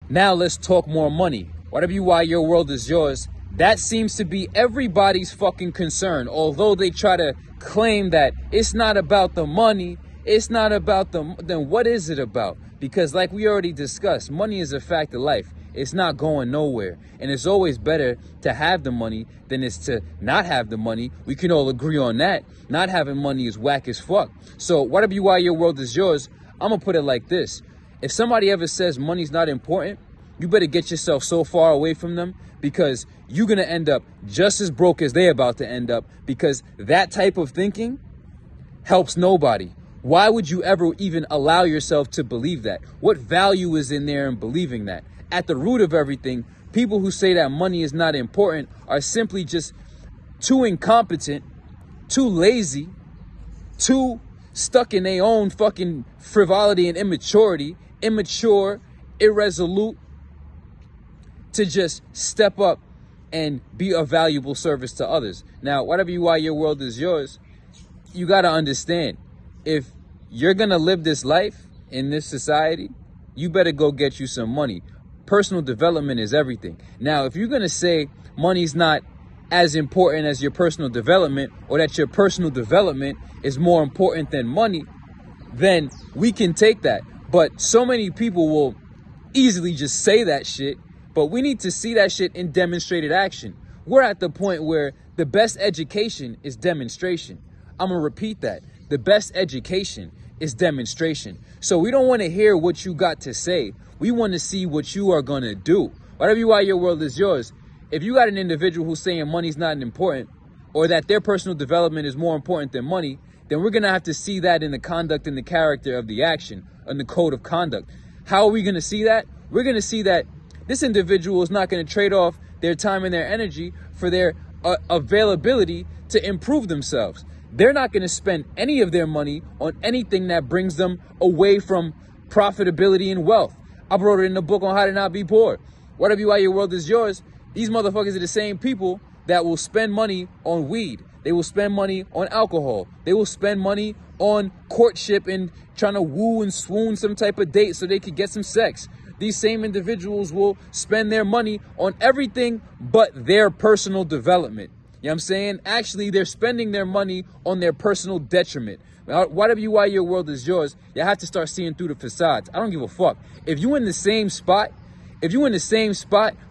Now let's talk more money. Why your world is yours. That seems to be everybody's fucking concern. Although they try to claim that it's not about the money, it's not about then what is it about? Because like we already discussed, money is a fact of life. It's not going nowhere. And it's always better to have the money than it's to not have the money. We can all agree on that. Not having money is whack as fuck. So why your world is yours, I'm gonna put it like this. If somebody ever says money's not important, you better get yourself so far away from them, because you're going to end up just as broke as they're about to end up, because that type of thinking helps nobody. Why would you ever even allow yourself to believe that? What value is in there in believing that? At the root of everything, people who say that money is not important are simply just too incompetent, too lazy, too stuck in their own fucking frivolity and immaturity, immature, irresolute, to just step up and be a valuable service to others. Now, why your world is yours, you got to understand, if you're going to live this life in this society, you better go get you some money. Personal development is everything. Now, if you're going to say money's not as important as your personal development, or that your personal development is more important than money, then we can take that. But so many people will easily just say that shit. But we need to see that shit in demonstrated action. We're at the point where the best education is demonstration. I'm going to repeat that. The best education is demonstration. So we don't want to hear what you got to say. We want to see what you are going to do. Why your world is yours. If you got an individual who's saying money's not important, or that their personal development is more important than money, then we're going to have to see that in the conduct and the character of the action, and the code of conduct. How are we going to see that? We're going to see that this individual is not going to trade off their time and their energy for their availability to improve themselves. They're not going to spend any of their money on anything that brings them away from profitability and wealth. I wrote it in the book on how to not be poor. Why your world is yours. These motherfuckers are the same people that will spend money on weed. They will spend money on alcohol. They will spend money on courtship and trying to woo and swoon some type of date so they could get some sex. These same individuals will spend their money on everything but their personal development. You know what I'm saying? Actually, they're spending their money on their personal detriment. Why your world is yours, you have to start seeing through the facades. I don't give a fuck. If you're in the same spot,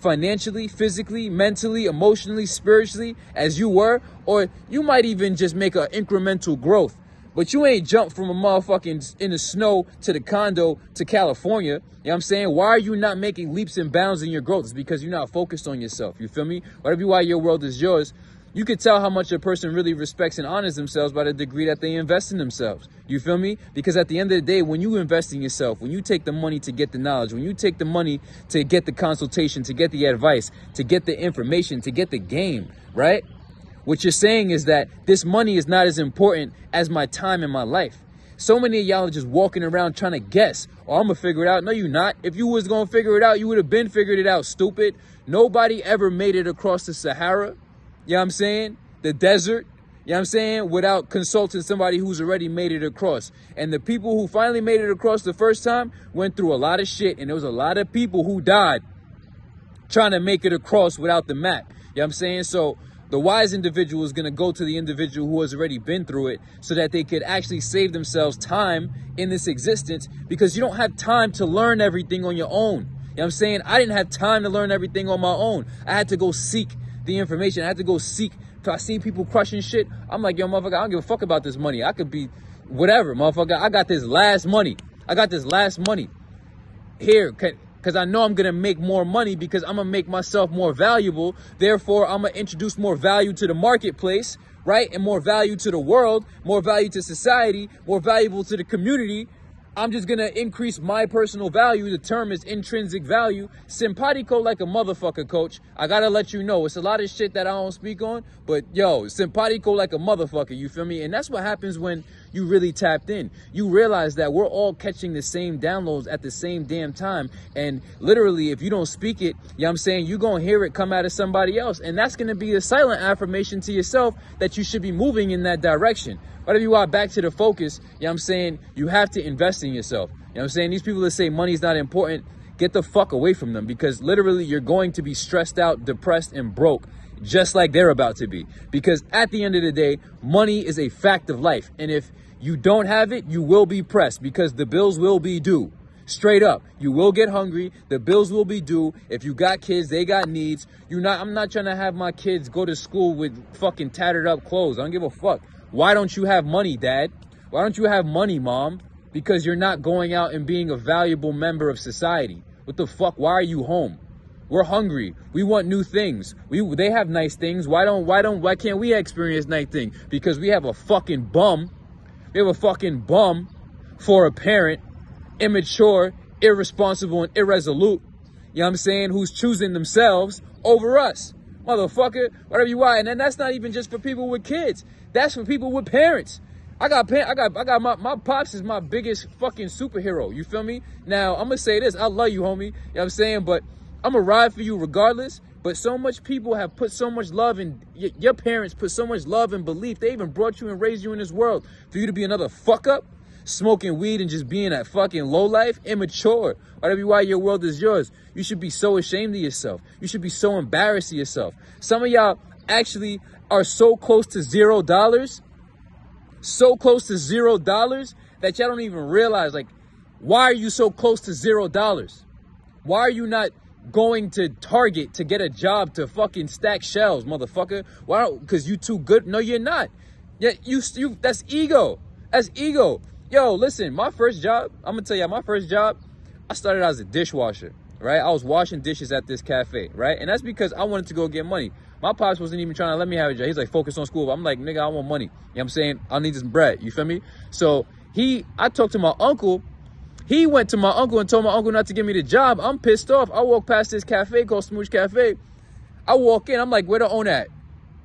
financially, physically, mentally, emotionally, spiritually, as you were, or you might even just make an incremental growth, but you ain't jumped from a motherfucking in the snow to the condo to California. You know what I'm saying? Why are you not making leaps and bounds in your growth? It's because you're not focused on yourself. You feel me? Why your world is yours, you could tell how much a person really respects and honors themselves by the degree that they invest in themselves. You feel me? Because at the end of the day, when you invest in yourself, when you take the money to get the knowledge, when you take the money to get the consultation, to get the advice, to get the information, to get the game, right? What you're saying is that this money is not as important as my time in my life. So many of y'all are just walking around trying to guess. Oh, I'm going to figure it out. No, you're not. If you was going to figure it out, you would have been figured it out, stupid. Nobody ever made it across the Sahara. You know what I'm saying? The desert. You know what I'm saying? Without consulting somebody who's already made it across. And the people who finally made it across the first time went through a lot of shit. And there was a lot of people who died trying to make it across without the map. You know what I'm saying? So the wise individual is going to go to the individual who has already been through it so that they could actually save themselves time in this existence, because you don't have time to learn everything on your own. You know what I'm saying? I didn't have time to learn everything on my own. I had to go seek the information. I had to go seek. If I see people crushing shit, I'm like, yo, motherfucker, I don't give a fuck about this money. I could be whatever, motherfucker. I got this last money. I got this last money here. Because I know I'm going to make more money, because I'm going to make myself more valuable. Therefore, I'm going to introduce more value to the marketplace, right? And more value to the world, more value to society, more valuable to the community. I'm just going to increase my personal value. The term is intrinsic value. Simpatico like a motherfucker, coach. I got to let you know. It's a lot of shit that I don't speak on. But, yo, simpatico like a motherfucker. You feel me? And that's what happens when you really tapped in. You realize that we're all catching the same downloads at the same damn time. And literally, if you don't speak it, you know what I'm saying, you're going to hear it come out of somebody else. And that's going to be a silent affirmation to yourself that you should be moving in that direction. Whatever you are, back to the focus, you know what I'm saying, you have to invest in yourself. You know what I'm saying? These people that say money's not important, get the fuck away from them, because literally you're going to be stressed out, depressed, and broke, just like they're about to be. Because at the end of the day, money is a fact of life. And if you don't have it, you will be pressed, because the bills will be due. Straight up, you will get hungry. The bills will be due. If you got kids, they got needs. I'm not trying to have my kids go to school with fucking tattered up clothes. I don't give a fuck. Why don't you have money, Dad? Why don't you have money, Mom? Because you're not going out and being a valuable member of society. What the fuck? Why are you home? We're hungry. We want new things. They have nice things. Why can't we experience nice things? Because we have a fucking bum. We have a fucking bum for a parent. Immature, irresponsible, and irresolute, you know what I'm saying, who's choosing themselves over us. Motherfucker, whatever you are. And then that's not even just for people with kids. That's for people with parents. I got my pops is my biggest fucking superhero. You feel me? Now, I'm gonna say this. I love you, homie. You know what I'm saying? But I'm gonna ride for you regardless. But so much people have put so much love in, your parents put so much love and belief. They even brought you and raised you in this world for you to be another fuck up, smoking weed and just being that fucking low life, immature. Whatever you are, your world is yours. You should be so ashamed of yourself. You should be so embarrassed of yourself. Some of y'all actually are so close to $0, so close to $0 that y'all don't even realize, like, why are you so close to $0? Why are you not going to Target to get a job to fucking stack shelves, motherfucker? Why? Because you too good? No, you're not. Yeah, you that's ego. That's ego. Yo, listen, my first job, I'm going to tell you, my first job, I started out as a dishwasher, right? I was washing dishes at this cafe, right? And that's because I wanted to go get money. My pops wasn't even trying to let me have a job. He's like, focus on school. I'm like, nigga, I want money. You know what I'm saying? I need this bread. You feel me? So I talked to my uncle. He went to my uncle and told my uncle not to give me the job. I'm pissed off. I walk past this cafe called Smooch Cafe. I walk in. I'm like, where the owner at?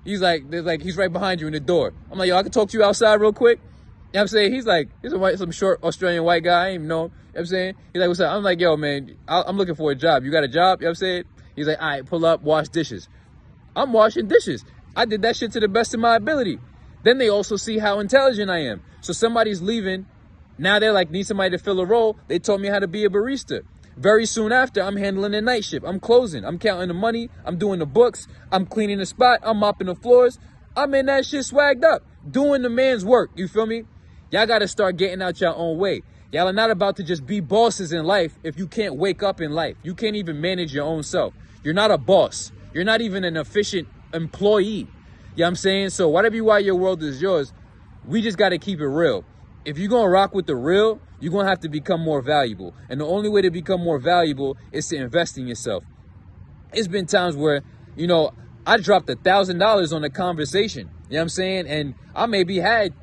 He's like, he's right behind you in the door. I'm like, yo, I can talk to you outside real quick. You know what I'm saying? He's like, he's some short Australian white guy. I ain't even know him. You know what I'm saying? He's like, what's up? I'm like, yo, man, I'm looking for a job. You got a job? You know what I'm saying? He's like, all right, pull up, wash dishes. I'm washing dishes. I did that shit to the best of my ability. Then they also see how intelligent I am. So somebody's leaving. Now they're like, need somebody to fill a role. They told me how to be a barista. Very soon after, I'm handling the night shift. I'm closing. I'm counting the money. I'm doing the books. I'm cleaning the spot. I'm mopping the floors. I'm in that shit swagged up, doing the man's work. You feel me? Y'all got to start getting out your own way. Y'all are not about to just be bosses in life if you can't wake up in life. You can't even manage your own self. You're not a boss. You're not even an efficient employee. You know what I'm saying? So whatever you are, your world is yours. We just got to keep it real. If you're going to rock with the real, you're going to have to become more valuable. And the only way to become more valuable is to invest in yourself. It's been times where, you know, I dropped $1,000 on a conversation. You know what I'm saying? And I maybe had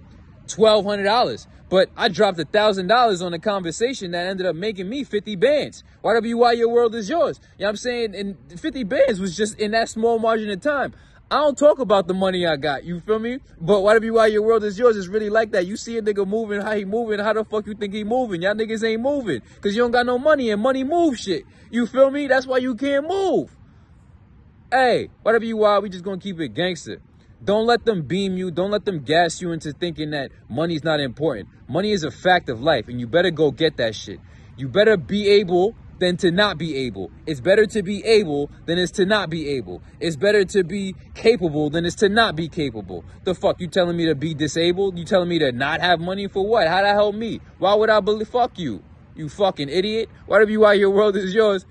$1,200. But I dropped $1,000 on a conversation that ended up making me 50 bands. Whatever you are, your world is yours. You know what I'm saying? And 50 bands was just in that small margin of time. I don't talk about the money I got, you feel me? But whatever you are, your world is yours. It's really like that. You see a nigga moving, how he moving, how the fuck you think he moving? Y'all niggas ain't moving because you don't got no money, and money moves shit. You feel me? That's why you can't move. Hey, whatever you are, we just gonna keep it gangster. Don't let them beam you. Don't let them gas you into thinking that money's not important. Money is a fact of life, and you better go get that shit. You better be able than to not be able. It's better to be able than it's to not be able. It's better to be capable than it's to not be capable. The fuck, you telling me to be disabled? You telling me to not have money for what? How that help me? Why would I believe? Fuck you, you fucking idiot. Whatever you are, your world is yours.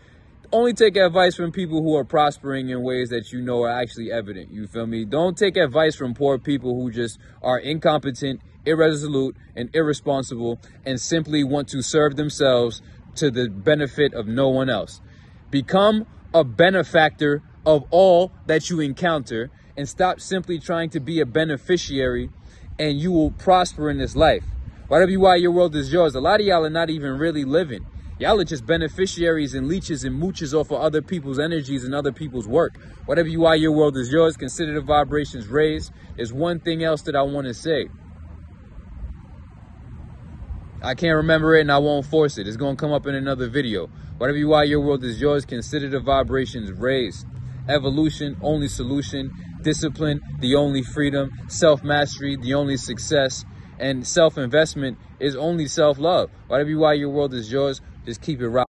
Only take advice from people who are prospering in ways that you know are actually evident. You feel me? Don't take advice from poor people who just are incompetent, irresolute, and irresponsible and simply want to serve themselves to the benefit of no one else. Become a benefactor of all that you encounter and stop simply trying to be a beneficiary, and you will prosper in this life. Whatever you are, your world is yours. A lot of y'all are not even really living. Y'all are just beneficiaries and leeches and mooches off of other people's energies and other people's work. Whatever you are, your world is yours. Consider the vibrations raised. There's one thing else that I want to say. I can't remember it and I won't force it. It's going to come up in another video. Whatever you are, your world is yours. Consider the vibrations raised. Evolution, only solution. Discipline, the only freedom. Self-mastery, the only success. And self-investment is only self-love. Whatever you are, your world is yours. Just keep it right.